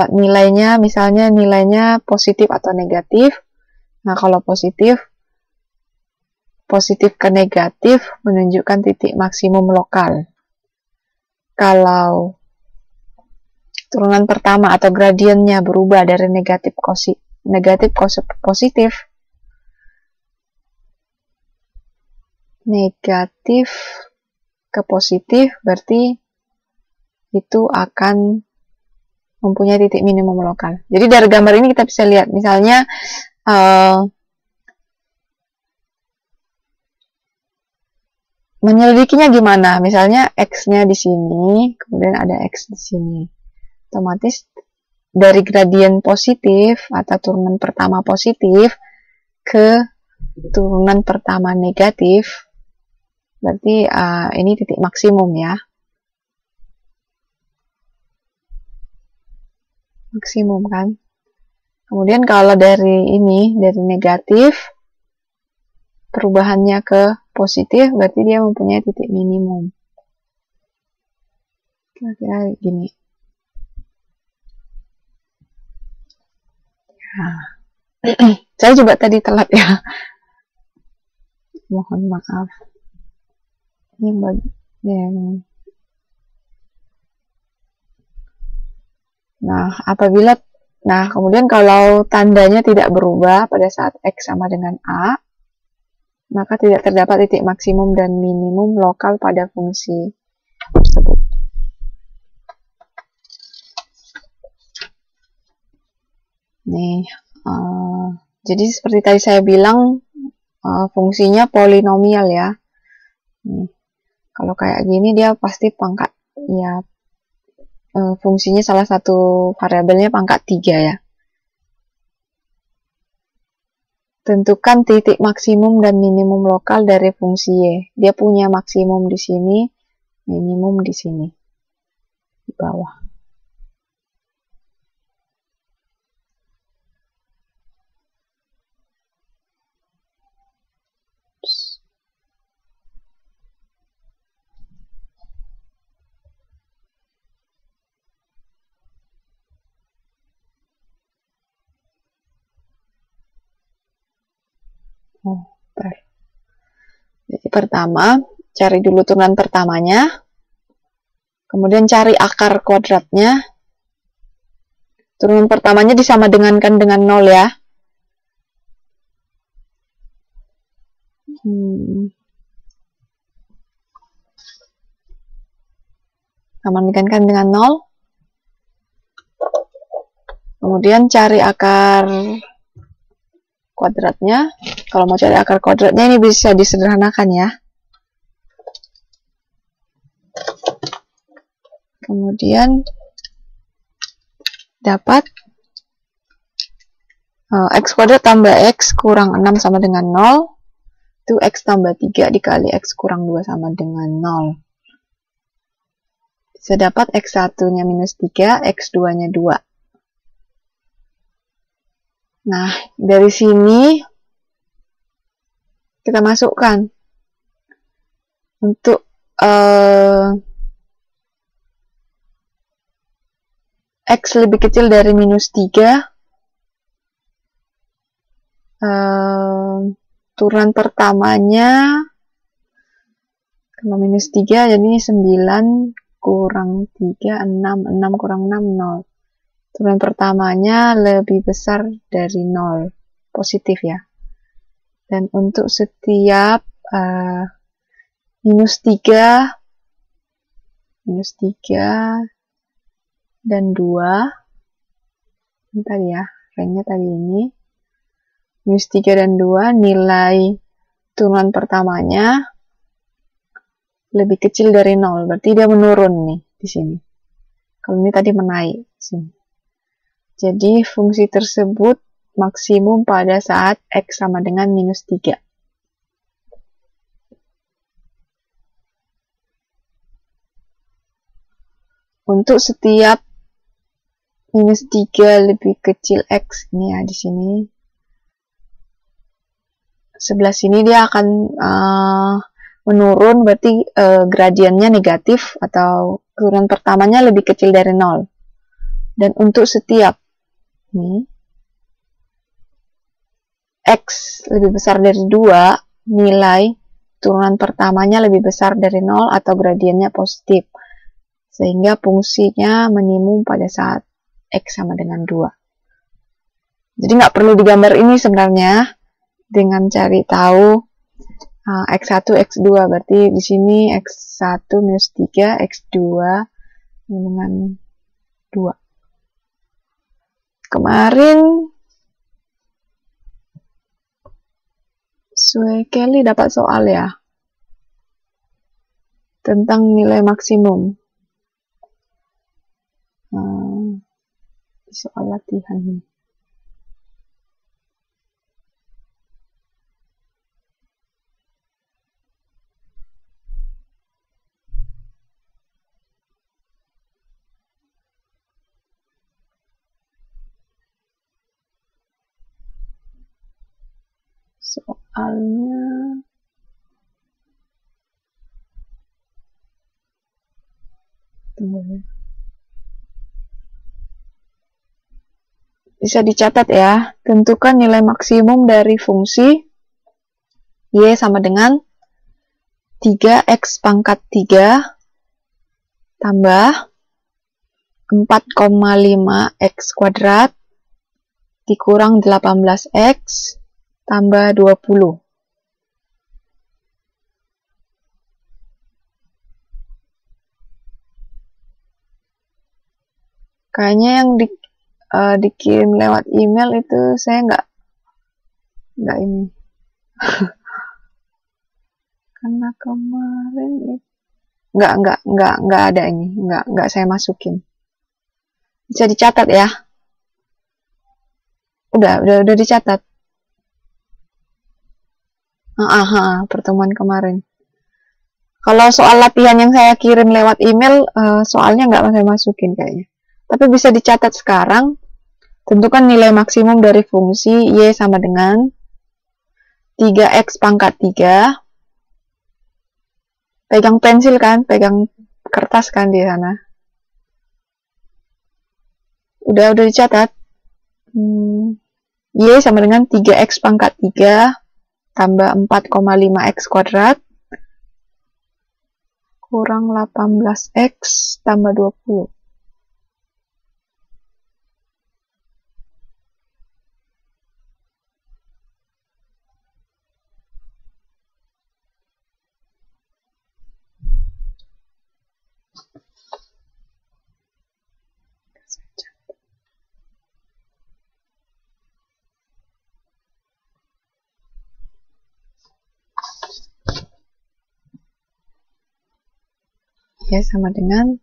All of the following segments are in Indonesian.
dapat nilainya, misalnya nilainya positif atau negatif. Nah, kalau positif ke negatif menunjukkan titik maksimum lokal. Kalau turunan pertama atau gradiennya berubah dari negatif ke positif, berarti itu akan mempunyai titik minimum lokal. Jadi dari gambar ini kita bisa lihat, misalnya menyelidikinya gimana? Misalnya X-nya di sini, kemudian ada X di sini. Otomatis dari gradien positif atau turunan pertama positif ke turunan pertama negatif, berarti ini titik maksimum ya. Maksimum kan. Kemudian kalau dari ini, dari negatif, perubahannya ke positif, berarti dia mempunyai titik minimum. Kira-kira gini. Nah, saya juga tadi telat ya. Mohon maaf. Ini bagian. Nah, kemudian kalau tandanya tidak berubah pada saat X sama dengan A, maka tidak terdapat titik maksimum dan minimum lokal pada fungsi tersebut. Nih, jadi seperti tadi saya bilang, fungsinya polinomial ya. Nih, kalau kayak gini dia pasti pangkat, ya, fungsinya salah satu variabelnya pangkat 3 ya. Tentukan titik maksimum dan minimum lokal dari fungsi Y. Dia punya maksimum di sini, minimum di sini, di bawah. Jadi pertama, cari dulu turunan pertamanya, kemudian cari akar kuadratnya. Turunan pertamanya disamadengankan dengan 0 ya. Samadengankan dengan 0. Kemudian cari akar kuadratnya. Kalau mau cari akar kuadratnya ini bisa disederhanakan ya. Kemudian dapat X kuadrat tambah X kurang 6 sama dengan 0. Itu X tambah 3 dikali X kurang 2 sama dengan 0. Bisa dapat X1-nya minus 3, X2-nya 2. Nah, dari sini kita masukkan untuk X lebih kecil dari minus 3, turunan pertamanya kalau minus 3 jadi 9 kurang 3, 6, 6 kurang 6, 0. Turunan pertamanya lebih besar dari 0, positif ya. Dan untuk setiap minus 3 dan 2, ini tadi ya, rangenya tadi ini, minus 3 dan 2, nilai turunan pertamanya lebih kecil dari 0, berarti dia menurun nih di sini. Kalau ini tadi menaik sini. Jadi fungsi tersebut maksimum pada saat X sama dengan minus 3. Untuk setiap minus 3 lebih kecil X, ini ya di sini. Sebelah sini dia akan menurun, berarti gradiennya negatif atau turunan pertamanya lebih kecil dari 0. Dan untuk setiap nih X lebih besar dari 2, nilai turunan pertamanya lebih besar dari 0 atau gradiennya positif. Sehingga fungsinya minimum pada saat X sama dengan 2. Jadi nggak perlu digambar ini sebenarnya. Dengan cari tahu X1, X2. Berarti di sini X1 minus 3, X2 dengan 2. Kemarin Sue Kelly dapat soal ya tentang nilai maksimum. Soal latihan nih. Soalnya bisa dicatat ya. Tentukan nilai maksimum dari fungsi Y sama dengan 3X pangkat 3 tambah 4,5X kuadrat dikurang 18X tambah 20. Kayaknya yang dikirim lewat email itu saya nggak ini. Karena kemarin nggak ada ini, nggak saya masukin. Bisa dicatat ya. Udah dicatat. Pertemuan kemarin. Kalau soal latihan yang saya kirim lewat email, soalnya nggak saya masukin kayaknya. Tapi bisa dicatat sekarang. Tentukan nilai maksimum dari fungsi Y sama dengan 3X pangkat 3. Pegang pensil kan? Pegang kertas kan di sana? Udah dicatat. Y sama dengan 3X pangkat 3 tambah 4,5X kuadrat kurang 18X tambah 20. Ya sama dengan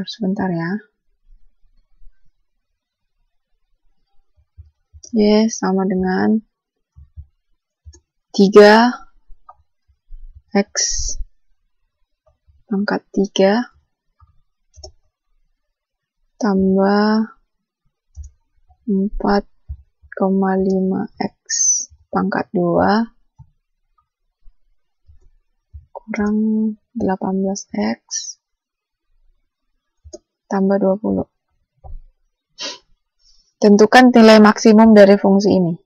sebentar ya. Y sama dengan 3X pangkat 3 tambah 4,5X pangkat 2 kurang 18X tambah 20. Tentukan nilai maksimum dari fungsi ini.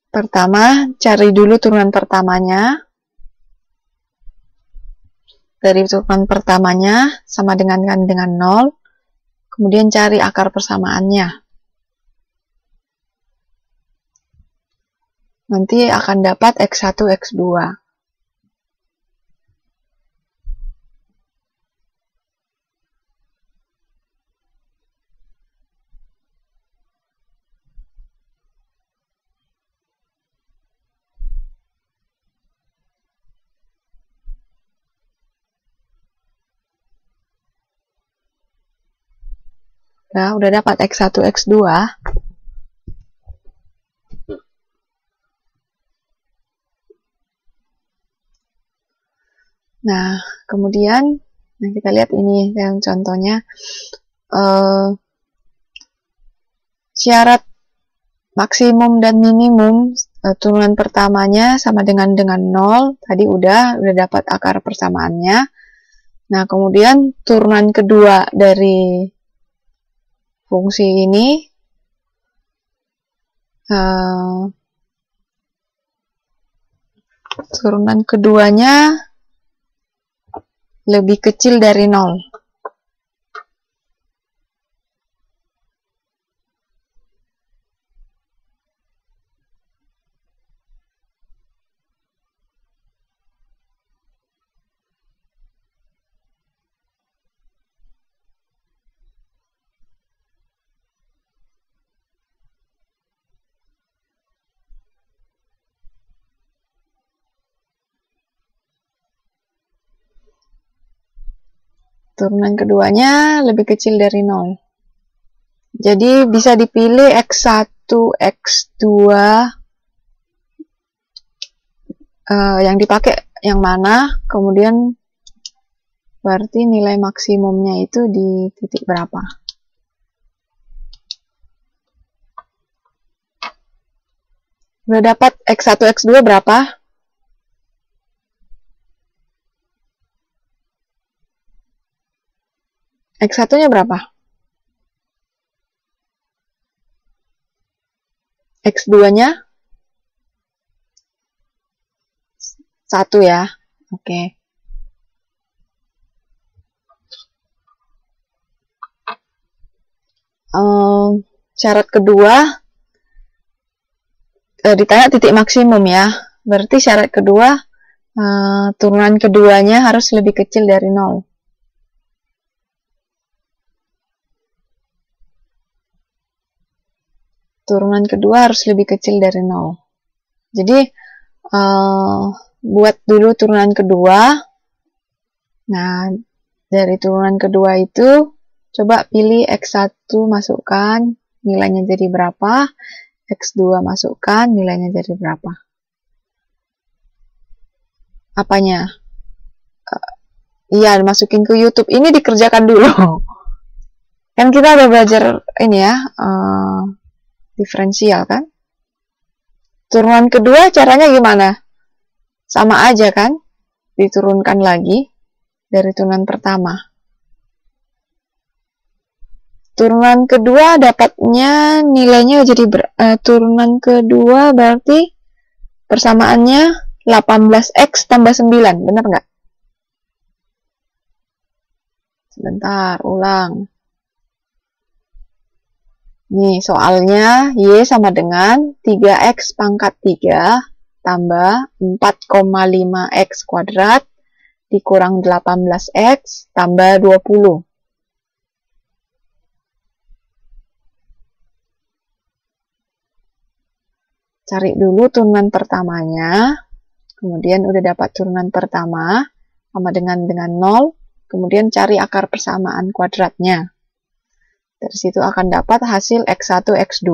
Pertama, cari dulu turunan pertamanya. Dari turunan pertamanya sama dengan 0. Kemudian cari akar persamaannya. Nanti akan dapat X1, X2. Udah dapat X1, X2. Nah, kemudian kita lihat ini yang contohnya. Syarat maksimum dan minimum turunan pertamanya sama dengan 0. Tadi udah dapat akar persamaannya. Nah, kemudian turunan kedua dari fungsi ini turunan keduanya lebih kecil dari 0. Turunan keduanya lebih kecil dari 0. Jadi bisa dipilih X1, X2 yang dipakai yang mana, kemudian berarti nilai maksimumnya itu di titik berapa. Udah dapat X1, X2 berapa? X1-nya berapa? X2-nya 1 ya. Oke. Syarat kedua ditanya titik maksimum ya. Berarti syarat kedua turunan keduanya harus lebih kecil dari 0. Turunan kedua harus lebih kecil dari 0. Jadi buat dulu turunan kedua. Nah, dari turunan kedua itu coba pilih X1, masukkan nilainya jadi berapa, X2 masukkan nilainya jadi berapa. Apanya? Iya, masukin ke YouTube. Ini dikerjakan dulu. Kan kita udah belajar ini ya, diferensial kan. Turunan kedua caranya gimana? Sama aja kan, diturunkan lagi dari turunan pertama. Turunan kedua dapatnya nilainya jadi turunan kedua berarti persamaannya 18X tambah 9, benar nggak? Sebentar, ulang. Nih, soalnya Y sama dengan 3X pangkat 3 tambah 4,5X kuadrat dikurang 18X tambah 20. Cari dulu turunan pertamanya, kemudian udah dapat turunan pertama sama dengan 0, kemudian cari akar persamaan kuadratnya. Dari situ akan dapat hasil X1, X2.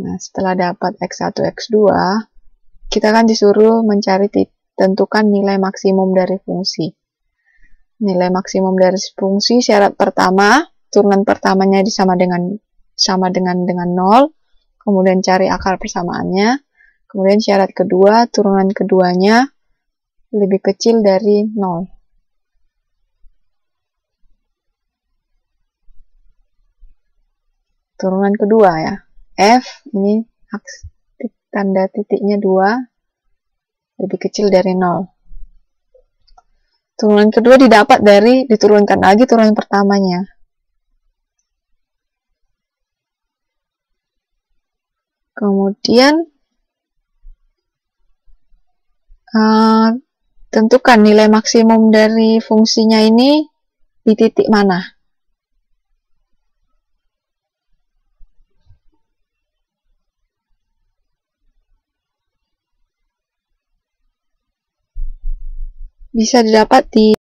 Nah, setelah dapat X1, X2, kita kan disuruh mencari tentukan nilai maksimum dari fungsi. Nilai maksimum dari fungsi syarat pertama, turunan pertamanya sama dengan 0, kemudian cari akar persamaannya, kemudian syarat kedua, turunan keduanya lebih kecil dari 0. Turunan kedua ya, F, ini tanda titiknya 2, lebih kecil dari 0. Turunan kedua didapat dari diturunkan lagi turunan pertamanya. Kemudian tentukan nilai maksimum dari fungsinya ini di titik mana. Bisa didapat di